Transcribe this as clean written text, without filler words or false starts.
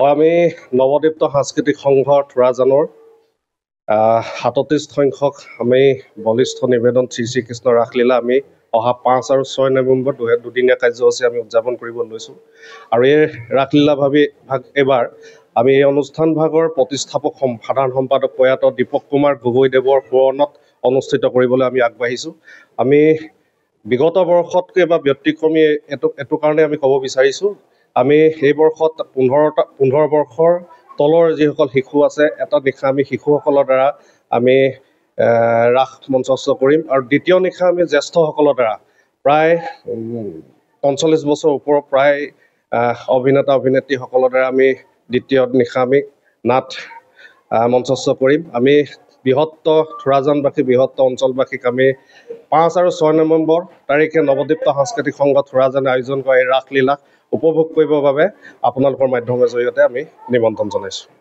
আমি নৱদ্বীপ্ত সাংস্কৃতিক সংঘ থোৰাজানৰ 37 সংখ্যক আমি বলিষ্ঠ নিবেদন শ্ৰীকৃষ্ণ ৰাসলীলা আমি অহা 5 আৰু 6 নৱেম্বৰ দুদিনীয়া কাৰ্যসূচী আমি উদযাপন কৰিব লৈছোঁ আৰু এই ৰাসলীলা ভাগ এবাৰ আমি এই অনুষ্ঠান ভাগৰ প্ৰতিষ্ঠাপক সাধাৰণ সম্পাদক প্ৰয়াত দীপক কুমাৰ গগৈদেৱৰ সোঁৱৰণত অনুষ্ঠিত কৰিবলৈ আমি আগবাঢ়িছোঁ। আমি বিগত বৰ্ষতকৈ বা ব্যতিক্ৰমী এইটো কাৰণে আমি ক'ব বিচাৰিছোঁ, আমি এই বৰ্ষত 15 বৰ্ষৰ তলৰ যিসকল শিশু আছে এটা নিশা আমি শিশুসকলৰ দ্বাৰা আমি ৰাস মঞ্চস্থ কৰিম আৰু দ্বিতীয় নিশা আমি জ্যেষ্ঠসকলৰ দ্বাৰা প্ৰায় 45 বছৰ ওপৰৰ প্ৰায় অভিনেতা অভিনেত্ৰীসকলৰ দ্বাৰা আমি দ্বিতীয় নিশা আমি নাট মঞ্চস্থ কৰিম। আমি বৃহত্ত থোৰাজানবাসী বৃহত্ত অঞ্চলবাসীক আমি 5 আৰু 6 নৱেম্বৰ তাৰিখে নৱদ্বীপ্ত সাংস্কৃতিক সংঘ থোৰাজানে আয়োজন কৰা এই ৰাসলীলাক উপভোগ কৰিবৰ বাবে আপোনালোকৰ মাধ্যমৰ জৰিয়তে আমি নিমন্ত্ৰণ জনাইছোঁ।